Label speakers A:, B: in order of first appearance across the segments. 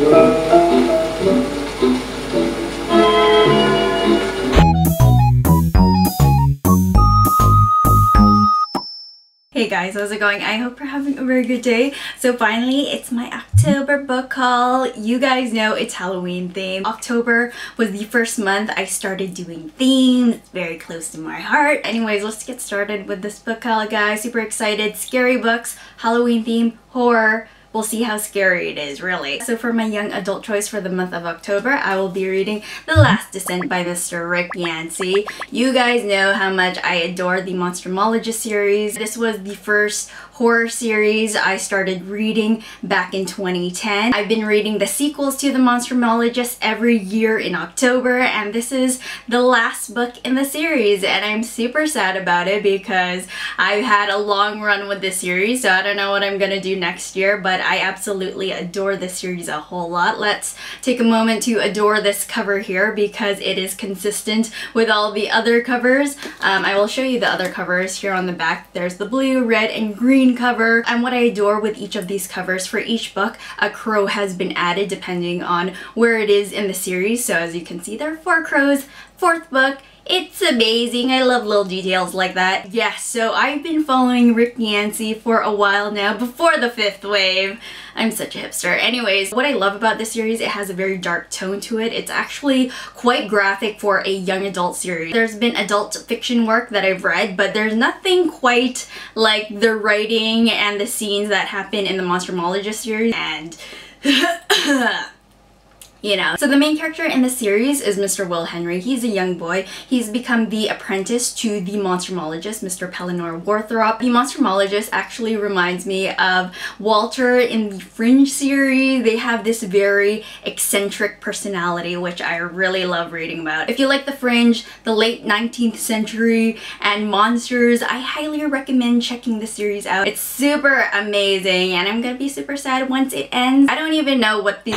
A: Hey guys, how's it going? I hope you're having a very good day. So finally, it's my October book haul. You guys know it's Halloween themed. October was the first month I started doing themes. It's very close to my heart. Anyways, let's get started with this book haul, guys. Super excited. Scary books, Halloween theme, horror. We'll see how scary it is, really. So for my young adult choice for the month of October, I will be reading The Last Descent by Mr. Rick Yancey. You guys know how much I adore the Monstrumologist series. This was the first horror series I started reading back in 2010. I've been reading the sequels to the Monstrumologist every year in October, and this is the last book in the series, and I'm super sad about it because I've had a long run with this series, so I don't know what I'm gonna do next year, but I absolutely adore this series a whole lot. Let's take a moment to adore this cover here because it is consistent with all the other covers. I will show you the other covers here on the back. There's the blue, red, and green cover. And what I adore with each of these covers, for each book, a crow has been added depending on where it is in the series. So as you can see, there are 4 crows. 4th book. It's amazing. I love little details like that. Yes, so I've been following Rick Yancey for a while now, before the 5th wave. I'm such a hipster. Anyways, what I love about this series, it has a very dark tone to it. It's actually quite graphic for a young adult series. There's been adult fiction work that I've read, but there's nothing quite like the writing and the scenes that happen in the Monstrumologist series. And you know. So the main character in the series is Mr. Will Henry. He's a young boy. He's become the apprentice to the Monstrumologist, Mr. Pellinor Warthrop. The Monstrumologist actually reminds me of Walter in the Fringe series. They have this very eccentric personality, which I really love reading about. If you like the Fringe, the late 19th century, and monsters, I highly recommend checking the series out. It's super amazing, and I'm gonna be super sad once it ends. I don't even know what the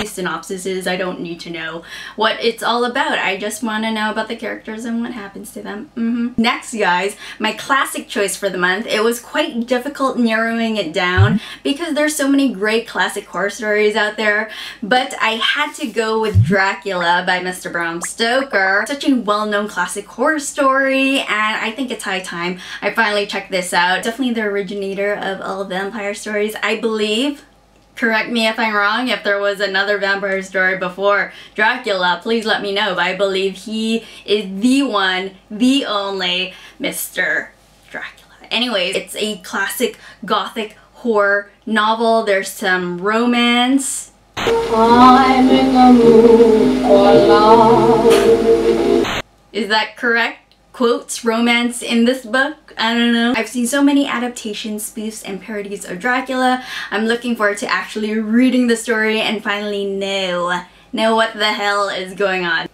A: synopsis is. I don't need to know what it's all about. I just want to know about the characters and what happens to them. Next, guys, my classic choice for the month. It was quite difficult narrowing it down because there's so many great classic horror stories out there, but I had to go with Dracula by Mr. Bram Stoker. Such a well-known classic horror story, and I think it's high time I finally checked this out. Definitely the originator of all vampire stories, I believe. Correct me if I'm wrong. If there was another vampire story before Dracula, please let me know. But I believe he is the one, the only Mr. Dracula. Anyways, it's a classic gothic horror novel. There's some romance. I'm in the mood for love. Is that correct? Quotes, romance in this book? I don't know. I've seen so many adaptations, spoofs, and parodies of Dracula. I'm looking forward to actually reading the story and finally know what the hell is going on.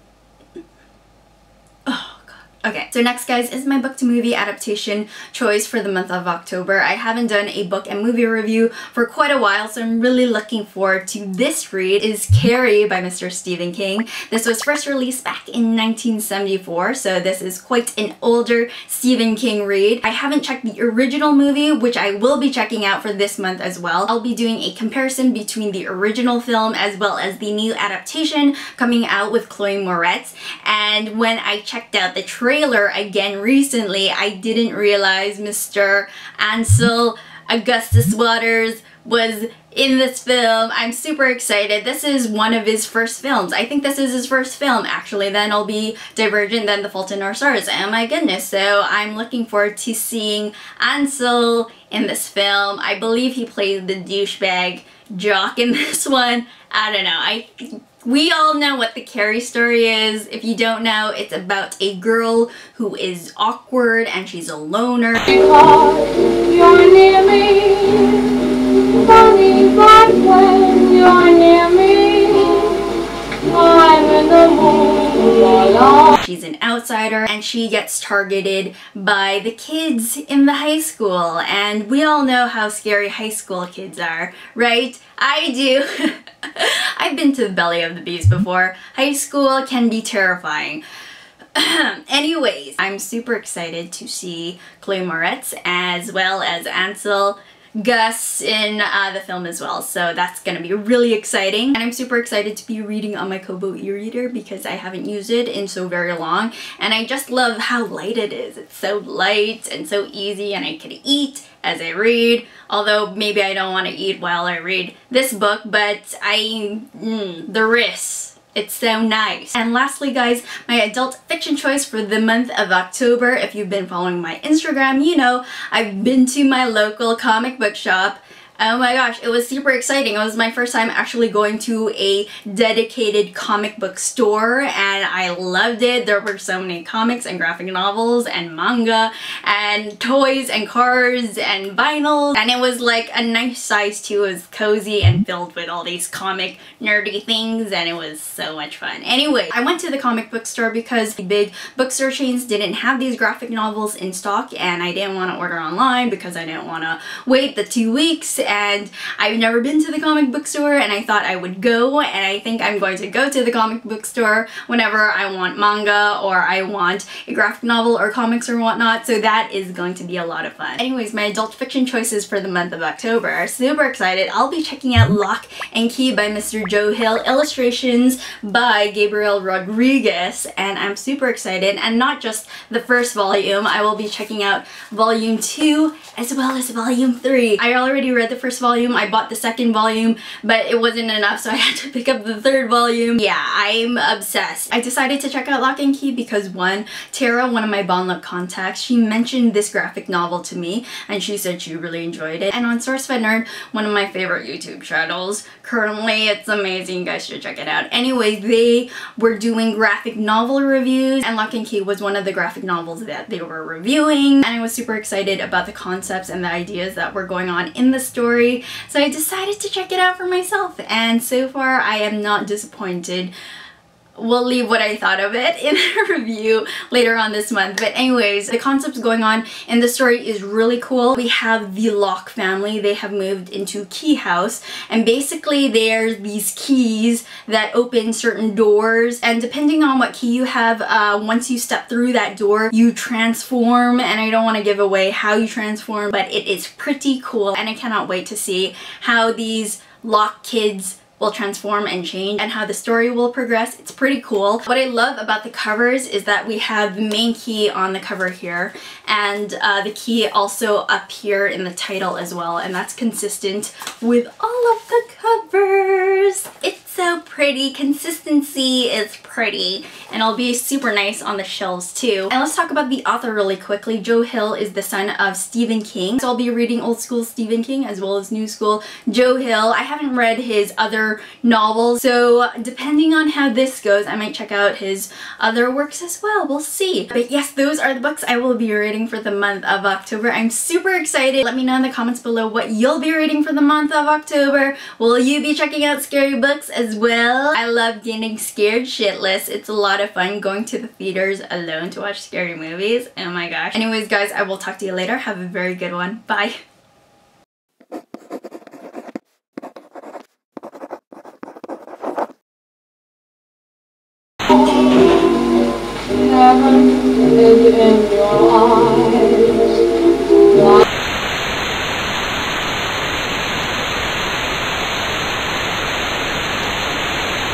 A: Okay, so next, guys, is my book to movie adaptation choice for the month of October. I haven't done a book and movie review for quite a while, so I'm really looking forward to this read. It is Carrie by Mr. Stephen King. This was first released back in 1974, so this is quite an older Stephen King read. I haven't checked the original movie, which I will be checking out for this month as well. I'll be doing a comparison between the original film as well as the new adaptation coming out with Chloe Moretz. And when I checked out the trailer again recently, I didn't realize Mr. Ansel Augustus Waters was in this film. I'm super excited. This is one of his first films. I think this is his first film, actually. Then it'll be Divergent, then The Fault in Our Stars. Oh my goodness. So I'm looking forward to seeing Ansel in this film. I believe he plays the douchebag jock in this one. I don't know. We all know what the Carrie story is. If you don't know, it's about a girl who is awkward and she's a loner. Because you're near me, funny, but when you're near me, I'm in the mood for love. She's she's an outsider and she gets targeted by the kids in the high school. And we all know how scary high school kids are, right? I do. I've been to the belly of the beast before. High school can be terrifying. Anyways, I'm super excited to see Chloe Moretz as well as Ansel Gus in the film as well, so that's gonna be really exciting. And I'm super excited to be reading on my Kobo e-reader because I haven't used it in so very long, and I just love how light it is. It's so light and so easy, and I can eat as I read, although maybe I don't want to eat while I read this book, but the risks. It's so nice. And lastly, guys, my adult fiction choice for the month of October. If you've been following my Instagram, you know I've been to my local comic book shop. Oh my gosh, it was super exciting. It was my first time actually going to a dedicated comic book store, and I loved it. There were so many comics and graphic novels and manga and toys and cars and vinyls, and it was like a nice size too. It was cozy and filled with all these comic nerdy things, and it was so much fun. Anyway, I went to the comic book store because the big bookstore chains didn't have these graphic novels in stock, and I didn't want to order online because I didn't want to wait the 2 weeks. And I've never been to the comic book store, and I thought I would go, and I think I'm going to go to the comic book store whenever I want manga or I want a graphic novel or comics or whatnot, so that is going to be a lot of fun. Anyways, my adult fiction choices for the month of October are super excited. I'll be checking out Locke and Key by Mr. Joe Hill, illustrations by Gabriel Rodriguez, and I'm super excited. And not just the first volume, I will be checking out volume 2 as well as volume 3. I already read the first volume, I bought the second volume, but it wasn't enough, so I had to pick up the third volume. Yeah, I'm obsessed. I decided to check out Locke and Key because Tara, one of my BONLOOK contacts, she mentioned this graphic novel to me, and she said she really enjoyed it. And on SourceFedNerd, one of my favorite YouTube channels, currently, it's amazing, you guys should check it out. Anyways, they were doing graphic novel reviews, and Locke and Key was one of the graphic novels that they were reviewing, and I was super excited about the concepts and the ideas that were going on in the story, so I decided to check it out for myself, and so far I am not disappointed. We'll leave what I thought of it in a review later on this month. But anyways, the concepts going on in the story is really cool. We have the Locke family. They have moved into Key House, and basically there's these keys that open certain doors, and depending on what key you have, once you step through that door, you transform, and I don't want to give away how you transform, but it is pretty cool, and I cannot wait to see how these Locke kids will transform and change and how the story will progress. It's pretty cool. What I love about the covers is that we have the main key on the cover here, and the key also up here in the title as well, and that's consistent with all of the covers. It's so pretty. Consistency is pretty, and it'll be super nice on the shelves too. And let's talk about the author really quickly. Joe Hill is the son of Stephen King, so I'll be reading old school Stephen King as well as new school Joe Hill. I haven't read his other novels, so depending on how this goes, I might check out his other works as well. We'll see. But yes, those are the books I will be reading for the month of October. I'm super excited. Let me know in the comments below what you'll be reading for the month of October. Will you be checking out scary books as well? I love getting scared shitless. It's a lot of fun going to the theaters alone to watch scary movies. Oh my gosh. Anyways, guys, I will talk to you later. Have a very good one. Bye.
B: And you